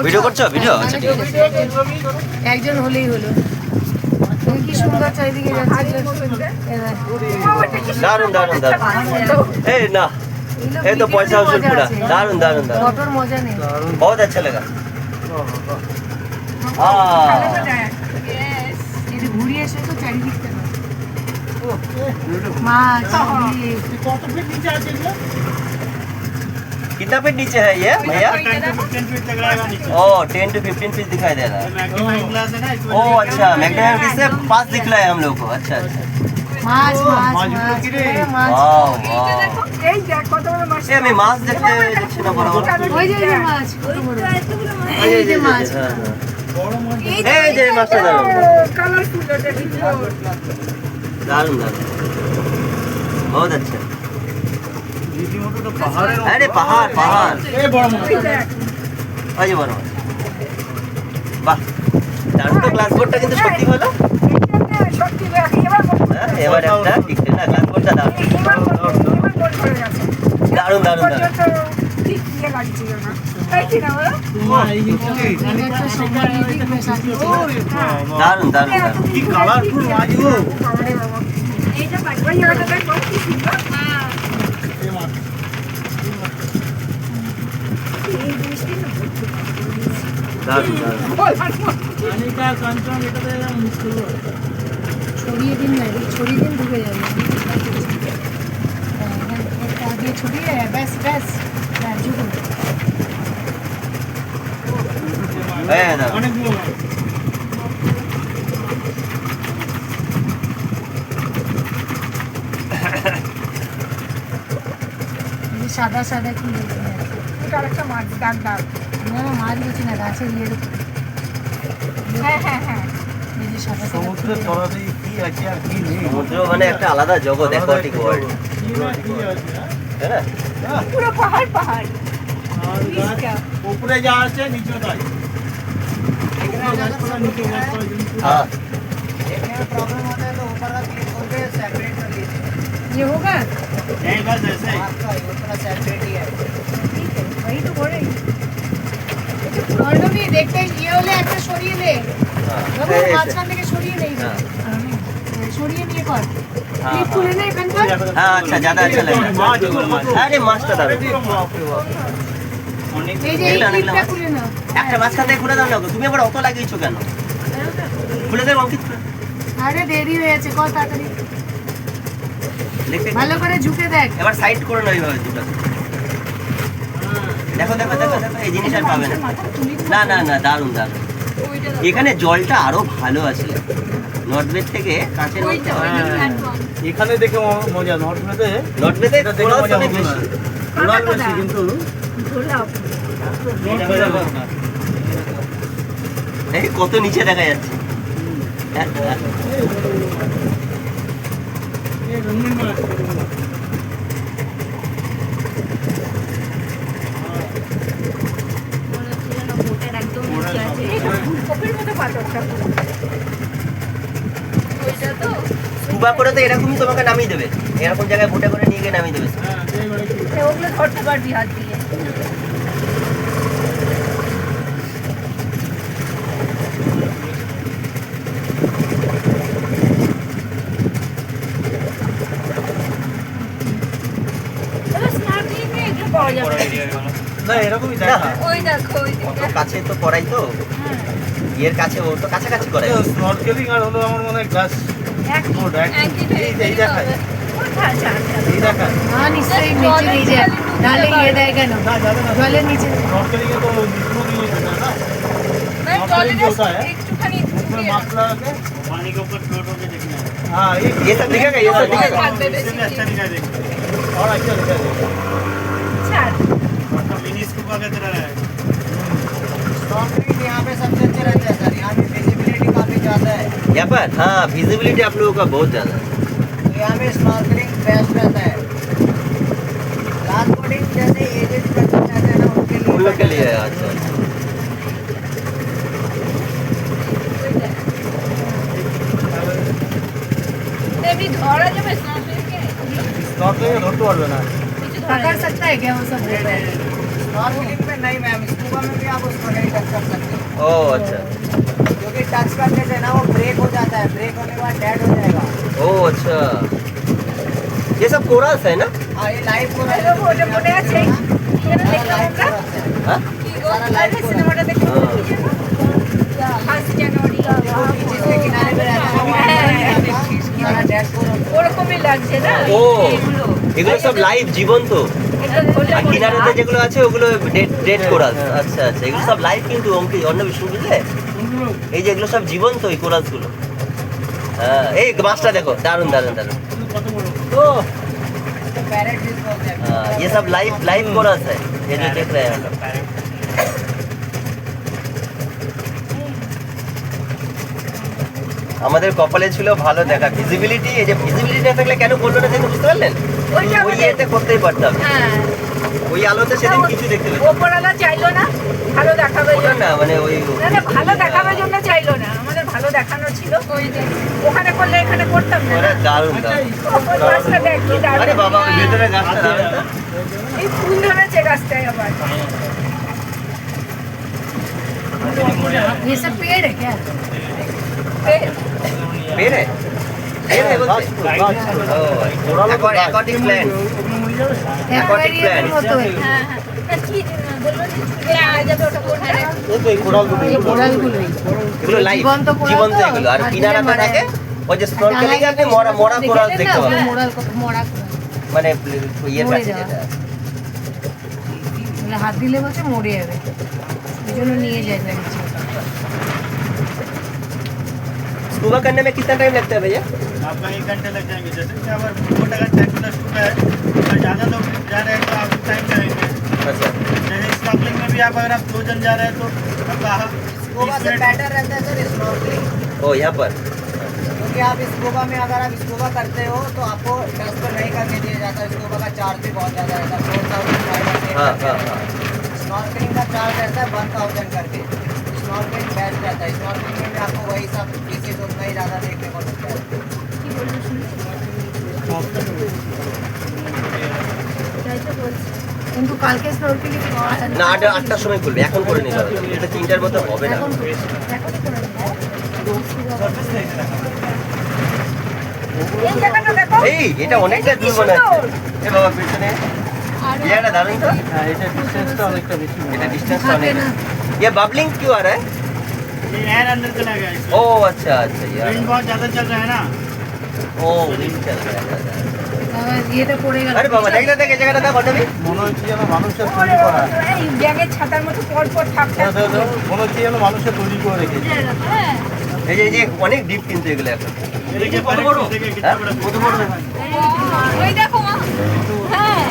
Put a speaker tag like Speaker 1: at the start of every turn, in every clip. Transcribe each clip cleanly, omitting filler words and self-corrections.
Speaker 1: Video করছো video? আচ্ছা ঠিক আছে।
Speaker 2: একজন হলেই হলো। কি সুন্দর চারিদিকে যাচ্ছে।
Speaker 1: দারুন দারুন দারুন। এই না ये तो पैसा वसूल पूरा। दारुन दारुन दारुन।
Speaker 2: फोटोर मजा नहीं।
Speaker 1: बहुत अच्छा लगा। हाँ।
Speaker 2: ये घूरिए से तो चारिदिक से। माछ।
Speaker 3: কত ফিট নিচে আছে এগুলো?
Speaker 1: कितना फीट नीचे है ये भैया?
Speaker 3: 10 to 15 फीट तक रहेगा नीचे।
Speaker 1: ओह 10 to 15 फीट दिखाई दे रहा है।
Speaker 3: मैक्सिमम ग्लास है ना इसमें।
Speaker 1: ओह अच्छा मैकडॉनल्ड से पास दिख रहा है हम लोग को। अच्छा अच्छा।
Speaker 2: माछ माछ
Speaker 3: माछ
Speaker 2: माछ
Speaker 3: गिरे।
Speaker 2: माछ।
Speaker 1: वाह वाह।
Speaker 4: এই দেখ কত বড় মাছ।
Speaker 1: ये मैं माছ देखते যাচ্ছি না বড় বড়।
Speaker 2: ওই যে মাছ কত বড়।
Speaker 1: এই
Speaker 2: এই যে মাছ।
Speaker 1: হ্যাঁ হ্যাঁ।
Speaker 3: বড় মাছ।
Speaker 1: এই যে মাছটা দারুন
Speaker 4: কালারফুল ওটা ভিডিও।
Speaker 1: दारुन दारुन। बहुत अच्छा।
Speaker 3: রীতিমতো তো পাহাড়ের
Speaker 1: अरे पहाड़ पहाड़।
Speaker 3: এই বড় মাছ।
Speaker 1: ওই যে বড় মাছ। বাহ দারুন তো গ্লাস বোর্ডটা কিন্তু সত্যি হলো।
Speaker 4: সত্যি এবার
Speaker 1: হ্যাঁ এবার একটা ঠিক না গ্লাস বোর্ডটা দারুন দারুন দারুন দারুন।
Speaker 4: ঠিক নিয়ে গাড়ি ছিল না তাই কি না বলো?
Speaker 3: এই হচ্ছে
Speaker 2: একটা সময় এদিক মেশাচ্ছি।
Speaker 1: দারুন দারুন দারুন।
Speaker 3: কি কালারফুল মাছ গো।
Speaker 4: এইটা পাই ওই জায়গাটা দেখো কি সুন্দর।
Speaker 3: এই মাছ।
Speaker 4: এই বৃষ্টি না
Speaker 1: দারুন দারুন।
Speaker 3: পানিটা কন্ট্রোল এটাতে মুশকিল হয়।
Speaker 2: ছড়িয়ে দিন না ছড়িয়ে দিন ঢুকে যাবে। আগে ছড়িয়ে ব্যাস ব্যাস ঝুঁকুন।
Speaker 1: এই দারুন।
Speaker 3: অনেকগুলো মাছ।
Speaker 2: সাদা সাদা কি
Speaker 4: এটা একটা মাছ দাগ দাগ।
Speaker 2: না না মাছ বলছি না গাছের ইয়ের
Speaker 4: হ্যাঁ হ্যাঁ হ্যাঁ
Speaker 2: এই যে সাদা সাদা
Speaker 3: সমুদ্রের তলাতে কি আছে আর কি নেই।
Speaker 1: সমুদ্র মানে একটা আলাদা জগৎ অ্যাকোয়াটিক ওয়ার্ল্ড।
Speaker 3: কি না কি আছে, হ্যাঁ?
Speaker 1: তাই না?
Speaker 4: পুরো পাহাড় পাহাড়।
Speaker 3: আর গাছ উপরে যা আছে নিচে তাই। এখানে গাছপালা নিচে গাছপালা জন্তু।
Speaker 1: हाँ
Speaker 5: प्रॉब्लम होता है तो ऊपर का क्लिक करके सेपरेट कर लीजिए।
Speaker 2: ये होगा
Speaker 3: नहीं बस ऐसे ही।
Speaker 5: आपका ये पूरा सेपरेट ही है।
Speaker 4: ঠিক আছে वही तो बोल रही हूँ।
Speaker 2: অর্ণবী দেখতে ইয়ে হলে একটা সরিয়ে নে বাবু
Speaker 1: এই-
Speaker 2: মাঝখান থেকে সরিয়ে নেই
Speaker 1: हाँ
Speaker 2: সরিয়ে নিয়ে কর
Speaker 1: हाँ,
Speaker 2: ক্লিপ তুলে নে এখানকার
Speaker 1: हाँ अच्छा ज़्यादा अच्छा लग रहा है। अरे মাছটা দারুন।
Speaker 2: এই যে এই ক্লিপটা খুলে নাও
Speaker 1: একটা মাঝখান থেকে খুলে দাও না গো। তুমি আবার অত লাগিয়েছো কেন? খুলে দেবো অঙ্কিত খুলে।
Speaker 2: আরে দেরি হয়ে যাচ্ছে কর তাড়াতাড়ি
Speaker 1: দেখতে
Speaker 2: ভালো করে ঝুঁকে দেখ
Speaker 1: এবার সাইড করে নাও এইভাবে দুটো। দেখো দেখো দেখো দেখো এই জিনিস আর পাবে না। না না না দারুন দারুন। এখানে জলটা আরো ভালো আছে নর্থ ওয়েস্ট থেকে কাঁচের মধ্যে।
Speaker 3: এখানে দেখে মজা নর্থ মেতে
Speaker 1: নর্থ ওয়েস্টে
Speaker 3: এটা দেখে মজা হবে না। ওরাল বেশি কিন্তু
Speaker 4: ঘোরাও।
Speaker 1: এই কত নিচে দেখা যাচ্ছে।
Speaker 3: এই রঙিন মাছ।
Speaker 4: এটা ফুলকপির মতো পাথরটা।
Speaker 1: স্কুবা করে তো এরকমই তোমাকে নামিয়ে দেবে। এরকম জায়গায় ভুটে করে নিয়ে গিয়ে নামিয়ে দেবে।
Speaker 3: হ্যাঁ এইবারে কি
Speaker 4: ওগুলো ধরতে পারবি হাত দিয়ে। এবার স্নার্কলিং এ এগুলো পাওয়া যাবে না।
Speaker 3: না এরকমই দেখা।
Speaker 4: ওই দেখো ওই
Speaker 1: অত
Speaker 4: দিকটা।
Speaker 1: কাছে তো করাই তো এর কাছে ও তো কাছাকাছি করাই।
Speaker 3: স্নরকেলিং আর হলো আমার মনে হয় গ্লাস
Speaker 4: একই
Speaker 3: বোর্ড
Speaker 4: একই
Speaker 3: এই দেখায়
Speaker 4: কোথায় আছে?
Speaker 3: এই দেখায়
Speaker 2: হ্যাঁ নিশ্চয়ই নিচে নিয়ে যায় নাহলে ইয়ে দেয় কেন
Speaker 3: না যাবে না
Speaker 2: জলের নিচে
Speaker 3: স্নরকেলিং এ তো নিচু দিয়ে যেতে না
Speaker 4: मैं
Speaker 3: Snorkeling जो होता है,
Speaker 4: একটুখানি
Speaker 3: उसमें
Speaker 4: ঘুরিয়ে
Speaker 3: मास्क लगा के पानी के ऊपर फ्लोट होके देखना है हाँ
Speaker 1: ये सब दिखेगा ये सब दिखेगा।
Speaker 4: থাকবে
Speaker 3: इससे भी अच्छा
Speaker 4: বেশি।
Speaker 3: दिखाई देगा और अच्छा दिखाई देगा
Speaker 4: ছাড়।
Speaker 3: मतलब मिनी स्कूबा की तरह है
Speaker 5: स्नॉर्कलिंग यहाँ पे सबसे अच्छे रहते हैं सर। यहाँ पे विजिबिलिटी काफी ज्यादा है
Speaker 1: यहाँ पर हाँ विजिबिलिटी आप लोगों का बहुत ज़्यादा है।
Speaker 5: तो यहाँ पे स्नॉर्कलिंग बेस्ट रहता है। ग्लास बोर्डिंग जैसे एजेड पर्सन रहते हैं ना
Speaker 1: उन लोग के लिए अच्छा
Speaker 4: এমনি ধরা যাবে স্নর্কেলিং এ?
Speaker 3: स्नॉर्कलिंग धरते पारবে না
Speaker 4: কিছু ধরা
Speaker 2: पकड़
Speaker 4: যাবে?
Speaker 2: सकता है क्या वो सब
Speaker 5: स्नॉर्कलिंग में नहीं मैम, स्कूबा में भी आप उसको नहीं टच कर सकते,
Speaker 1: ও আচ্ছা
Speaker 5: क्योंकि टच करने से ना वो ब्रेक हो जाता है, ब्रेक होने के बाद डेड हो जाएगा।
Speaker 1: ও আচ্ছা ये सब कोरल्स है ना
Speaker 5: हाँ, ये लाइव को
Speaker 4: ওটা মনে আছে এখানে দেখলাম আমরা
Speaker 1: हाँ
Speaker 4: কি গো আরে সিনেমাটা দেখলাম ফার্স্ট জানুয়ারি
Speaker 5: जिसके किनारे पे रहता है सारा डेड को
Speaker 4: ওরকমই লাগছে না
Speaker 1: ও এগুলো সব লাইভ জীবন্ত
Speaker 4: এটা ধরলে
Speaker 1: আর কিনারেতে যেগুলো আছে ওগুলো ডেড কোরালস আচ্ছা আচ্ছা এগুলো সব লাইভ কিন্তু অন্য বিষ্ণু বুঝলে এই যে এগুলো সব জীবন্ত এই কোরালস গুলো হ্যাঁ এই মাছটা দেখো দারুন দারুন দারুন
Speaker 3: কত বড়
Speaker 1: ও
Speaker 5: पैरेट फिश बोलते हैं।
Speaker 1: ये सब लाइव कोरल्स है ये जो देख रहे हैं हम लोग আমাদের কপালে ছিল ভালো দেখা ভিজিবিলিটি এই যে ভিজিবিলিটি না থাকলে কেন বললো না সেটা বুঝতে পারলেন
Speaker 4: ওইটা
Speaker 1: ওই
Speaker 4: আমাদের-
Speaker 1: এতে করতেই পারতাম
Speaker 4: হ্যাঁ
Speaker 1: ওই আলোতে সেদিন কিছু দেখতে পেতাম
Speaker 4: ওপরওয়ালা চাইলো না ভালো দেখাবে
Speaker 1: ওটা না মানে ওই
Speaker 4: না না ভালো দেখাবার জন্য চাইলো না আমাদের ভালো দেখানো ছিল ওখানে করলে এখানে করতাম না
Speaker 1: ওটা দারুণ দারুণ
Speaker 4: ওই গাছটা দেখ কি দারুণ।
Speaker 1: আরে বাবা ওই ভেতরে গাছটা দারুণ তো।
Speaker 4: এই ফুল ধরেছে গাছটায় আবার
Speaker 2: ये सब पेड़ है क्या?
Speaker 1: पेड़ है पेड़ है बोलते aquatic plant aquatic
Speaker 2: Aquarium
Speaker 1: plant
Speaker 2: মতো है।
Speaker 4: হ্যাঁ হ্যাঁ তা কি বললো যে ছুটে আওয়া যাবে ওটা কোনটা
Speaker 3: এই কোরালগুলো
Speaker 2: ये কোরালগুলোই।
Speaker 1: এগুলো লাইভ
Speaker 2: জীবন্ত কোরাল
Speaker 1: জীবন্ত
Speaker 2: তো,
Speaker 1: এগুলো আর
Speaker 2: আর
Speaker 1: কিনারাতে
Speaker 2: মানে-
Speaker 1: থাকে ওই যে স্নরকেলিং আপনি মরা মরা কোরাল
Speaker 2: দেখেছেন
Speaker 1: দেখতে
Speaker 2: না?
Speaker 1: পাবেন
Speaker 2: মোরাল মোরা কোরাল।
Speaker 1: মানে ইয়ের
Speaker 2: মরে
Speaker 1: কাছে
Speaker 2: যাওয়া।
Speaker 1: যেটা
Speaker 2: মানে হাত দিলে বলছে মরে যাবে এই জন্য নিয়ে যায় না নিচে।
Speaker 1: स्कूबा करने में कितना टाइम लगता है भैया
Speaker 3: आपका 1 घंटे लग जाएंगे। जैसे कि अगर बोट अगर 10 प्लस 2 का है, अगर ज़्यादा लोग जा रहे हैं तो आपको टाइम लगेंगे।
Speaker 1: अच्छा
Speaker 3: जैसे स्नॉर्कलिंग में भी आप अगर आप 2 जन जा रहे हैं तो आपका
Speaker 5: स्कूबा से बेटर रहता है सर स्नॉर्कलिंग,
Speaker 1: ओ यहाँ पर
Speaker 5: क्योंकि आप स्कूबा में अगर आप स्कूबा करते हो तो आपको ट्रांसफर नहीं करके दिया जाता, स्कूबा का चार्ज भी बहुत ज़्यादा रहता है, 4,500
Speaker 1: हाँ हाँ हाँ
Speaker 5: स्नॉर्कलिंग का चार्ज रहता है 1,000 करके। स्नॉर्कलिंग बेस्ट रहता है, स्नॉर्कलिंग में भी आपको वही सब पीसेस उतना ही ज़्यादा देखने को मिलता है।
Speaker 2: কিন্তু কালকে স্নরকেলিং
Speaker 1: না আটটার সময় খুলবে এখন করে নিতে হবে এটা 3টার মতো হবে না
Speaker 2: এখন এখনই করে নেবো।
Speaker 4: এই জায়গাটা দেখো
Speaker 1: এই এটা অনেকটা দূর মনে হচ্ছে এ বাবা পেছনে এটা দারুণ তো
Speaker 3: হ্যাঁ, এটা ডিস্টেন্সটা অনেকটা বেশি মনে
Speaker 1: এটা
Speaker 3: হয়।
Speaker 1: डिस्टेंस
Speaker 2: থাকে
Speaker 1: অনেক
Speaker 2: না।
Speaker 1: ये बबलिंग क्यों आ रहा है
Speaker 3: ये एयर अंदर चला गया है।
Speaker 1: ओ अच्छा अच्छा यार
Speaker 3: विंड बहुत ज़्यादा चल रहा है ना,
Speaker 1: ओ विंड चल रहा है
Speaker 2: আবার ইয়েটা পড়ে গেল
Speaker 1: अरे बाबा देख लेते हैं জায়গাটা দেখো তুমি
Speaker 3: মনে হচ্ছে যেন মানুষের
Speaker 4: ওরে
Speaker 3: তৈরি করা।
Speaker 4: এই ব্যাগের ছাতার মতো পর পর থাক থাক
Speaker 3: মনে হচ্ছে যেন মানুষের তৈরি করে রেখেছে।
Speaker 4: হ্যাঁ
Speaker 1: এই যে অনেক ডিপ কিন্তু এগুলো এখন
Speaker 3: देखिए कत बड़ देखिए कितना बड़ा
Speaker 1: কত বড়
Speaker 4: ওই দেখো মা হ্যাঁ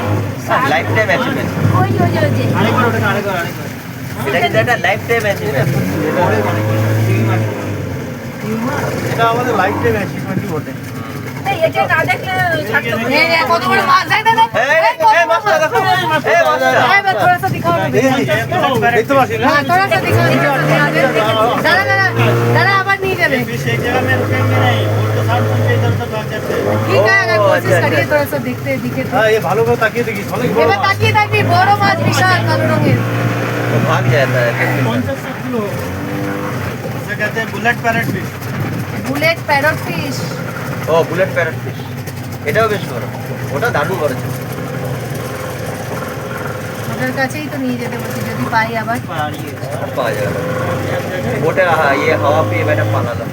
Speaker 1: লাইফ টাইম অ্যাচিভমেন্ট
Speaker 4: ওই ওই ওই যে
Speaker 3: আরেকবার ওটাকে আরেকবার
Speaker 1: এটা কিন্তু একটা লাইফ টাইম অ্যাচিভমেন্ট
Speaker 3: এটা আমাদের লাইফ টাইম অ্যাচিভমেন্টই বটে।
Speaker 4: এই এটা না দেখলে থাকতে পারে
Speaker 2: এই যে কত বড় মাছ দেখ দেখ
Speaker 1: এই মাছটা দেখো এই মাছটা
Speaker 2: এই বাস थोड़ा सा दिखाओ ना भैया
Speaker 3: দেখতে পাচ্ছি না?
Speaker 2: हाँ थोड़ा सा दिखाओ दादा दादा दादा आवाज नहीं दे रहे
Speaker 3: फिश एक जगह में रुकेंगे नहीं, बोट तो साउंड सुन के इधर उधर भाग जाते हैं।
Speaker 2: ठीक है अगर
Speaker 1: ओ,
Speaker 2: कोशिश
Speaker 1: अच्छा,
Speaker 2: करिए
Speaker 1: अच्छा।
Speaker 2: थोड़ा सा दिखते दिखे तो
Speaker 3: হ্যাঁ, এ ভালো করে তাকিয়ে দেখিস, অনেক বড়
Speaker 2: এবার
Speaker 3: মাছ।
Speaker 2: তাকিয়ে থাকবি বড় মাছ বিশাল কালো রঙের
Speaker 1: वो भाग जाता है
Speaker 3: 50 किलो। इसे कहते हैं bullet parrot fish.
Speaker 2: Bullet parrot fish
Speaker 1: ও বুলেট প্যারট ফিশ এটাও বেশ বড় ওটা দারুণ বড় ছিল
Speaker 2: ওদের কাছেই তো নিয়ে যেতে বলছি যদি পাই আবার
Speaker 1: আর পাওয়া যাবে না ওটা ইয়ে হাওয়া পেয়ে বেটা পালালো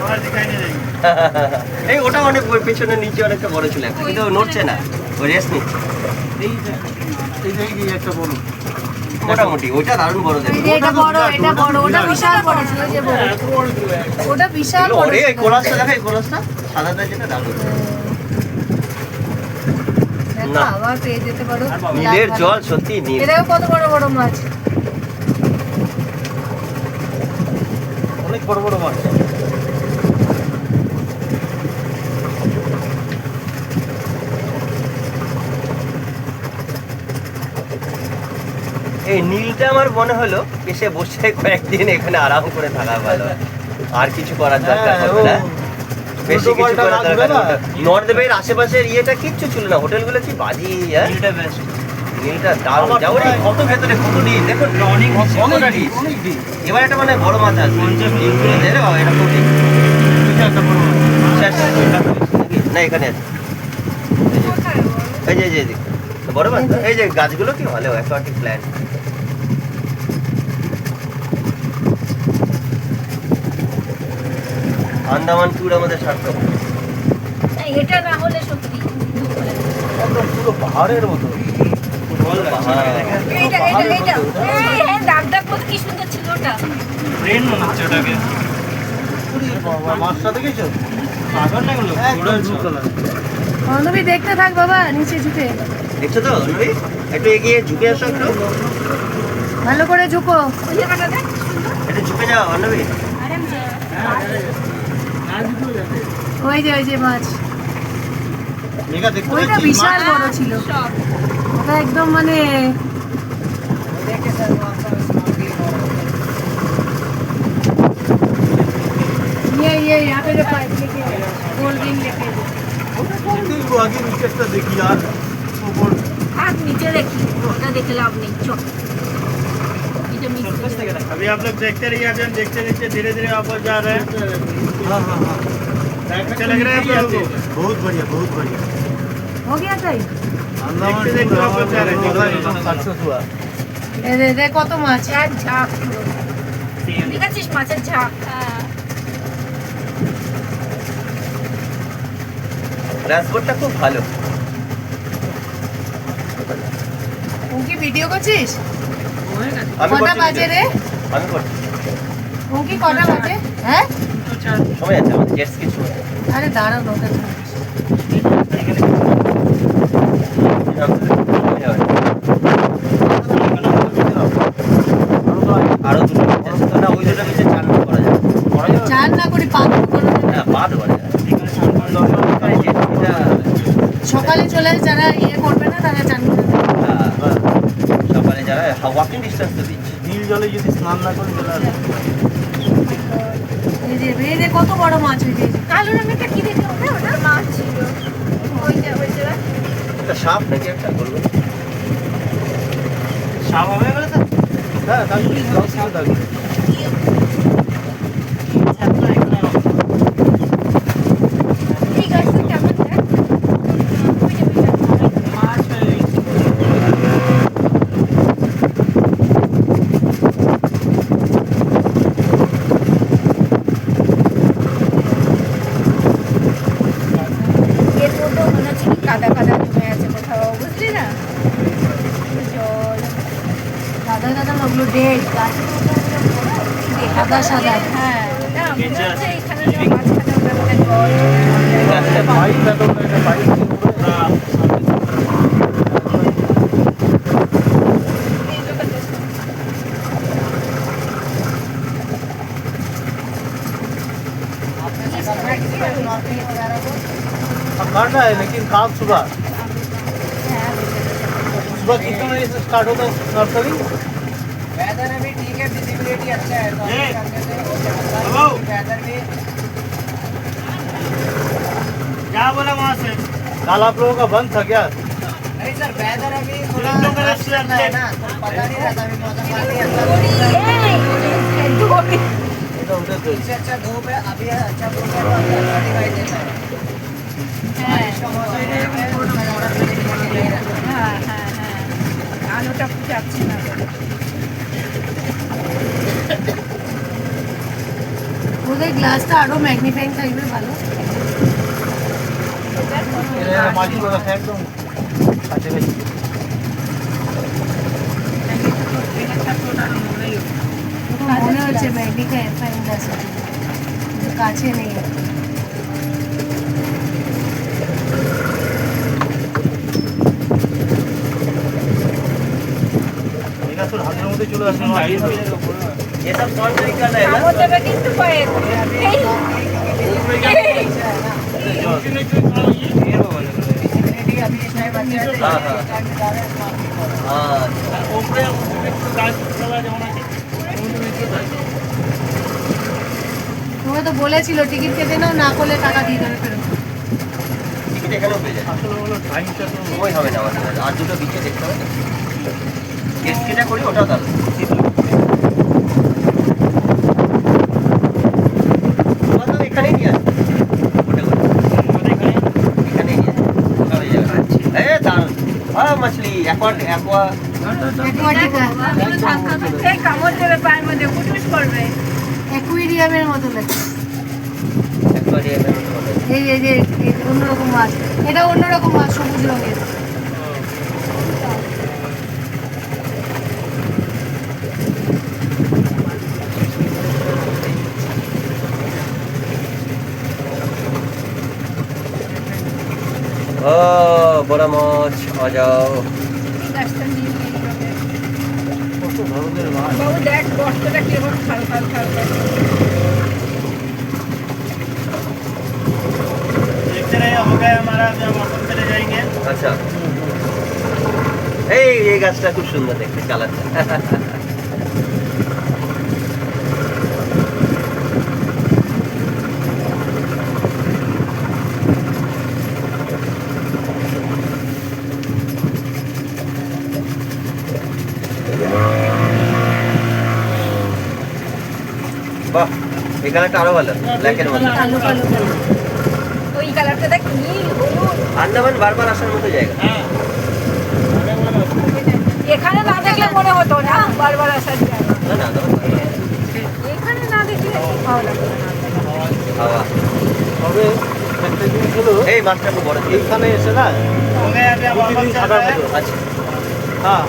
Speaker 3: और दिखाई नहीं देंगे।
Speaker 1: এই ওটা অনেক পেছনে নিচে অনেকটা বড় ছিল এখন কিন্তু ও নড়ছে না ও রেস্ট নিচ্ছে
Speaker 3: এই একটা বড়।
Speaker 1: মোটামুটি ওটা দারুণ বড়
Speaker 2: এই
Speaker 1: দেখো
Speaker 2: যে এটা বড় ওটা বিশাল বড় ছিল যে বড় ওটা বিশাল বড়
Speaker 1: ওরে এই
Speaker 2: ছিল।
Speaker 1: কোরাসটা দেখো এই কোরাসটা সাদাটা যেটা দারুণ
Speaker 2: দেখো
Speaker 1: না।
Speaker 2: আবার পেয়ে যেতে পারো
Speaker 1: নীলের জল সত্যি নীল
Speaker 2: এটাও কত বড় বড় মাছ
Speaker 3: অনেক বড় বড় মাছ।
Speaker 1: এই নীলটা আমার মনে হলো এসে বসে কয়েকদিন এখানে আরাম করে থাকা ভালো আর কিছু করার দরকার
Speaker 3: হ্যাঁ,
Speaker 1: হবে না
Speaker 3: ও
Speaker 1: বেশি কিছু
Speaker 3: উল্টো
Speaker 1: করার
Speaker 3: পাল্টা
Speaker 1: দরকার
Speaker 3: লাগবে না।
Speaker 1: নর্থ বের আশেপাশের ইয়েটা কিচ্ছু ছিল না হোটেলগুলো কি বাজি হ্যাঁ
Speaker 3: এটা বেস্ট।
Speaker 1: নীলটা দারুণ যেমন এই কত ভেতরে কত ডিপ দেখুন
Speaker 3: অনেক
Speaker 1: কতটা ডিপ
Speaker 3: অনেক ডিপ।
Speaker 1: এবার একটা মানে বড় মাছ আছে
Speaker 3: 50
Speaker 1: ডিপ করে দেবে এরকম ডিপ
Speaker 3: এটা একটা বড় মাছ।
Speaker 1: শেষ না এখানে আছে
Speaker 4: কোথায় বলো?
Speaker 1: এই যে এদিকে বড় মাছ না? এই যে গাছগুলো কি ভালো অ্যাকোয়াটিক প্ল্যান্ট আন্দামান ট্যুর আমাদের সার্থক
Speaker 4: না, এটা না হলে সত্যি
Speaker 3: একদম পুরো পাহাড়ের মতো।
Speaker 1: পাহাড়।
Speaker 4: এইটা হ্যাঁ দাগ দাগ কত কি সুন্দর ছিল ওটা
Speaker 3: ট্রেন মনে হচ্ছে ওটাকে। ওরে বাবা, মাছটা দেখেছো? পাগল না এগুলো? পুরো blue color।
Speaker 2: বান্ধবী দেখতে থাক বাবা নিচে ঝুঁকে,
Speaker 1: দেখছো তো নবী একটু এগিয়ে ঝুঁকে আসো একটু
Speaker 2: ভালো করে ঝুঁকো।
Speaker 4: ওই জায়গাটা দেখ
Speaker 1: একটু ঝুঁকে যাও নবী
Speaker 4: আরামসে
Speaker 2: ওই যে মাছ,
Speaker 3: মেঘা দেখতে
Speaker 2: ওইটা
Speaker 3: পাচ্ছিস?
Speaker 2: বিশাল বড় ছিল,
Speaker 4: সব
Speaker 2: ওটা একদম মানে
Speaker 5: देखिए सर वहाँ पर स्मॉल भी और
Speaker 2: ये यहाँ पे जो पाइप लेके गोल रिंग लेके
Speaker 3: দেখবো আগে নিচেরটা দেখি আর ওপর।
Speaker 4: আর নিচে দেখি ওটা দেখে লাভ নেই চল এটা মিস
Speaker 3: अभी आप लोग देखते रहिए, अभी हम देखते देखते धीरे धीरे वापस जा रहे हैं। हाँ हाँ हाँ, अच्छा लग रहा है आप लोगों को? बहुत बढ़िया बहुत बढ़िया।
Speaker 2: हो गया তাই
Speaker 3: देखते देखते वापस जा रहे हैं। सक्सेस हुआ।
Speaker 2: দে কত মাছ,
Speaker 4: এক ঝাঁক পুরো ঠিক আছে মাছের ঝাঁক
Speaker 1: ট্রান্সপোর্টটা খুব ভালো
Speaker 2: ও কি ভিডিও করছিস?
Speaker 1: আমি
Speaker 2: কটা
Speaker 1: করছি
Speaker 2: বাজে রে?
Speaker 1: আমি করছি
Speaker 2: ও কি কটা বাজে? হ্যাঁ
Speaker 1: সময় আছে আমাদের জেটস কিছু
Speaker 2: আরে দাঁড়াও না ওটা
Speaker 1: আরো দুটো beach আছে। না ওই দুটো beach এ চান করা যাবে করা যাবে
Speaker 2: চান না করি পা ধুবো করো না।
Speaker 1: না পা ধোয়া যায় এটা
Speaker 2: সকালে চলে আসে যারা ইয়ে করবে না তারা চান করে দেবে।
Speaker 1: সকালে যারা ওয়াকিং ডিস্টেন্স তো বিচ
Speaker 3: নীল জলে যদি স্নান না করি তাহলে
Speaker 2: এই যে কত বড় মাছ হয়েছে
Speaker 4: কালো রঙেরটা কি দেখে ওটা ওটা মাছ ছিল ওইটা
Speaker 1: এটা সাপ নাকি একটা বলবো
Speaker 3: সাপ হবে বলে তো? হ্যাঁ থাকবে, সব থাকবে।
Speaker 4: ঠিক আছে কেমন দেখ
Speaker 3: মাছ হয়ে গেছে।
Speaker 4: এর মতো মনে হচ্ছে কি কাদা কাদা জমে আছে কোথাও বুঝলি না জল
Speaker 2: দাদা দাদা ওগুলো ডেট সাদা সাদা
Speaker 4: হ্যাঁ না মনে
Speaker 3: বেঁচে
Speaker 4: হচ্ছে
Speaker 3: আছে।
Speaker 4: এখানে যে মাঝখানে ওটা মনে হয় জল
Speaker 3: পাইপ দেখো না, এটা পাইপ দিয়ে পুরো
Speaker 4: এই জায়গাটা
Speaker 5: आपने देखा था किसी का स्नॉर्कलिंग वगैरह को?
Speaker 3: अब करना है लेकिन काम सुबह सुबह कितने बजे से स्टार्ट होता है स्नॉर्कलिंग?
Speaker 5: वेदर अभी ठीक है, विजिबिलिटी अच्छा है तो
Speaker 3: ए,
Speaker 5: करने से हो जाता
Speaker 3: हेलो।
Speaker 5: है। वेदर भी
Speaker 3: क्या बोला वहाँ से? कल आप लोगों का बंद था क्या?
Speaker 5: नहीं सर, वेदर अभी थोड़ा
Speaker 3: हम लोग का
Speaker 5: रश
Speaker 3: रेस्टोरेंट
Speaker 5: चल रहा है
Speaker 3: है।
Speaker 5: ना, तो पता नहीं रहता अभी मौसम काफी अच्छा
Speaker 4: দড়ি
Speaker 5: दिख रहा है।
Speaker 4: এই দড়ি
Speaker 3: उधर तो
Speaker 5: इससे अच्छा धूप है, अभी अच्छा धूप है तो अच्छा दिखाई देता है।
Speaker 4: হ্যাঁ
Speaker 5: बारिश का मौसम है, उसमें ज़्यादा विजिबिलिटी नहीं रहता।
Speaker 4: হ্যাঁ হ্যাঁ হ্যাঁ আলোটা যাচ্ছে না
Speaker 2: ওদের গ্লাসটা আরো ম্যাগনিফাইং থাকবে ভালো।
Speaker 3: माजी को रखा है एकदम अच्छे भाई
Speaker 2: মনে হচ্ছে ম্যাগনিফাইং গ্লাস আছে কিন্তু কাছে নেই।
Speaker 3: मेरा तो हाथ में चले আসে
Speaker 1: ये सब कौन तरीका है ना
Speaker 4: কামড় দেবে কিন্তু পায়ে এই
Speaker 5: विजिबिलिटी अभी इस टाइम अच्छा है तो
Speaker 1: हाँ, हाँ।
Speaker 5: इस टाइम में ज़्यादा स्नॉर्कलिंग होगा।
Speaker 1: हाँ
Speaker 2: তোমাকে তো বলেছিল টিকিট কেটে নাও, না করলে টাকা দিয়ে দেবে ফেরত।
Speaker 1: টিকিট এখানেও পেয়ে যায়
Speaker 3: আসলে হলো টাইমটা তো
Speaker 1: সময় হবে না আমাদের আর দুটো বিচে দেখতে হবে তো। কেসকিটা করি ওটাও দারুণ। তোমার তো এখানেই নিয়ে আসবে ওটা করে এখানেই নিয়ে আসবে ওটা হয়ে যাবে। এ দারুণ। মাছলি অ্যাকোয়া
Speaker 4: এই কামড় দেবে পায়ের মধ্যে ফুটফুট করবে।
Speaker 2: অ্যাকুয়ারিয়ামের মতো লাগছে।
Speaker 1: অ্যাকোয়ারিয়ামের মতো হবে।
Speaker 2: এই যে এই অন্যরকম মাছ, এটা অন্যরকম মাছ, সবুজ রঙের।
Speaker 1: ও বড় মাছ আ যাও।
Speaker 4: গাছটা নিয়ে নিয়ে যাবে। বাবু দেখ বস্তাটা কিরকম খাল খাল খাল খাল।
Speaker 3: देखते रहिए हो गया हमारा, अभी हम वापस चले जाएंगे।
Speaker 1: আচ্ছা এই গাছটা খুব সুন্দর দেখতে কালারটা। বাহ এই কালারটা আরো ভালো ব্ল্যাকের মধ্যে।
Speaker 2: কালো কালো কালো।
Speaker 4: ওই কালারটা দেখ নীল হলুদ।
Speaker 1: আন্দামান বারবার আসার মতো জায়গা।
Speaker 4: এখানে না দেখলে মনে হতো না বারবার আসার জায়গা।
Speaker 1: না না আন্দামান বারবার।
Speaker 4: এখানে না দেখলে ভালো লাগতো না।
Speaker 1: হাওয়া।
Speaker 3: তবে একটা জিনিস হলো
Speaker 1: এই মাছটা খুব বড়।
Speaker 3: এইখানে এসে না
Speaker 5: हो गया अभी हम वापस चल रहे हैं।
Speaker 1: আচ্ছা
Speaker 3: হ্যাঁ